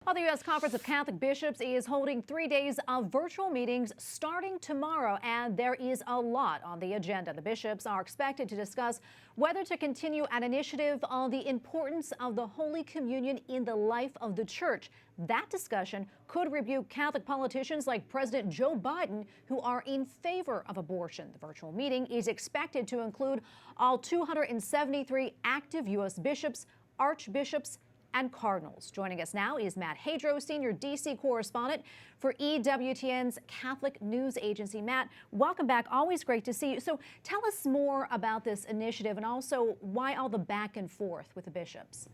Well, the U.S. Conference of Catholic Bishops is holding 3 days of virtual meetings starting tomorrow, and there is a lot on the agenda. The bishops are expected to discuss whether to continue an initiative on the importance of the Holy Communion in the life of the Church. That discussion could rebuke Catholic politicians like President Joe Biden, who are in favor of abortion. The virtual meeting is expected to include all 273 active U.S. bishops, archbishops, and cardinals. Joining us now is Matt Hadro, senior DC correspondent for EWTN's Catholic News Agency. Matt, welcome back. Always great to see you. So tell us more about this initiative and also why all the back and forth with the bishops.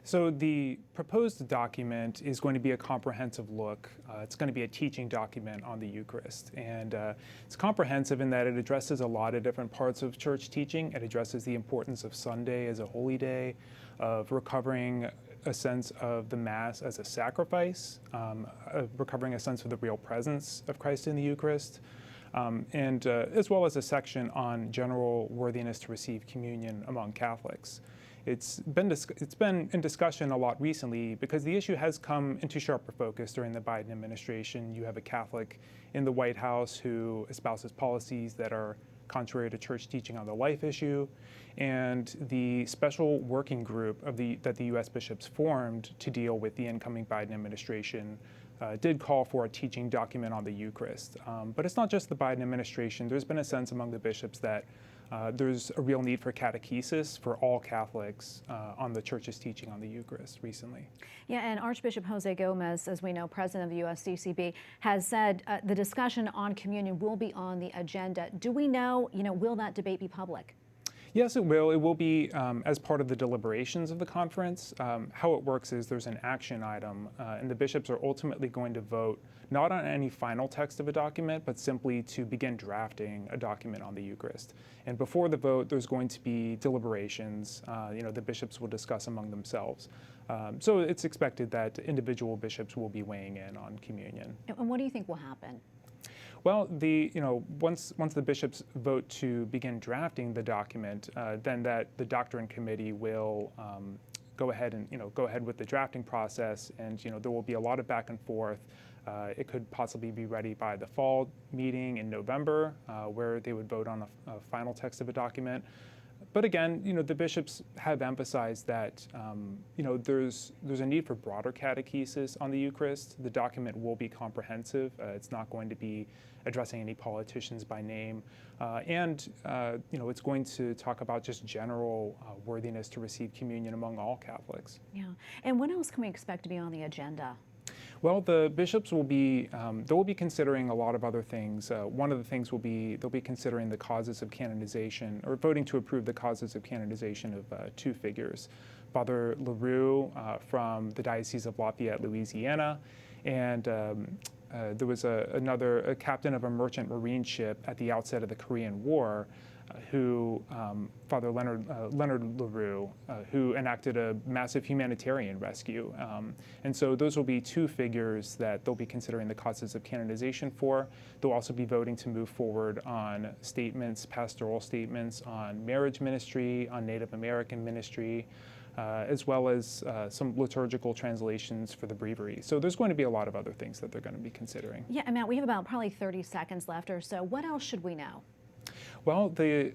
So the proposed document is going to be a comprehensive look. It's going to be a teaching document on the Eucharist. And it's comprehensive in that it addresses a lot of different parts of church teaching. It addresses the importance of Sunday as a holy day, of recovering a sense of the Mass as a sacrifice, of recovering a sense of the real presence of Christ in the Eucharist, and as well as a section on general worthiness to receive communion among Catholics. It's been in discussion a lot recently because the issue has come into sharper focus during the Biden administration. You have a Catholic in the White House who espouses policies that are contrary to church teaching on the life issue, and the special working group that the U.S. bishops formed to deal with the incoming Biden administration did call for a teaching document on the Eucharist. But it's not just the Biden administration. There's been a sense among the bishops that there's a real need for catechesis for all Catholics on the Church's teaching on the Eucharist recently. Yeah, and Archbishop Jose Gomez, as we know, president of the USCCB, has said the discussion on communion will be on the agenda. Do we know, will that debate be public? Yes, it will. It will be as part of the deliberations of the conference. How it works is there's an action item, and the bishops are ultimately going to vote not on any final text of a document, but simply to begin drafting a document on the Eucharist. And before the vote, there's going to be deliberations. The bishops will discuss among themselves. So it's expected that individual bishops will be weighing in on communion. And what do you think will happen? Well, once the bishops vote to begin drafting the document, then the doctrine committee will go ahead with the drafting process, and there will be a lot of back and forth. It could possibly be ready by the fall meeting in November, where they would vote on a final text of a document. But again, the bishops have emphasized that there's a need for broader catechesis on the Eucharist. The document will be comprehensive. It's not going to be addressing any politicians by name, and it's going to talk about just general worthiness to receive communion among all Catholics. Yeah, and what else can we expect to be on the agenda? Well, the bishops will be considering a lot of other things. One of the things they'll be considering the causes of canonization, or voting to approve the causes of canonization of two figures, Father LaRue from the Diocese of Lafayette, Louisiana, and there was a captain of a merchant marine ship at the outset of the Korean War, who Father Leonard LaRue, who enacted a massive humanitarian rescue. And so those will be two figures that they'll be considering the causes of canonization for. They'll also be voting to move forward on statements, pastoral statements on marriage ministry, on Native American ministry, as well as some liturgical translations for the breviary. So there's going to be a lot of other things that they're going to be considering. Yeah, and Matt, we have about probably 30 seconds left or so. What else should we know? Well, there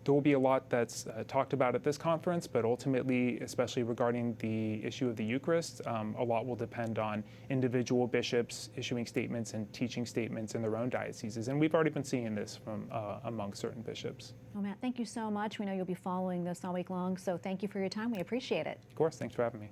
will be a lot that's talked about at this conference, but ultimately, especially regarding the issue of the Eucharist, a lot will depend on individual bishops issuing statements and teaching statements in their own dioceses. And we've already been seeing this from among certain bishops. Well, Matt, thank you so much. We know you'll be following this all week long, so thank you for your time. We appreciate it. Of course. Thanks for having me.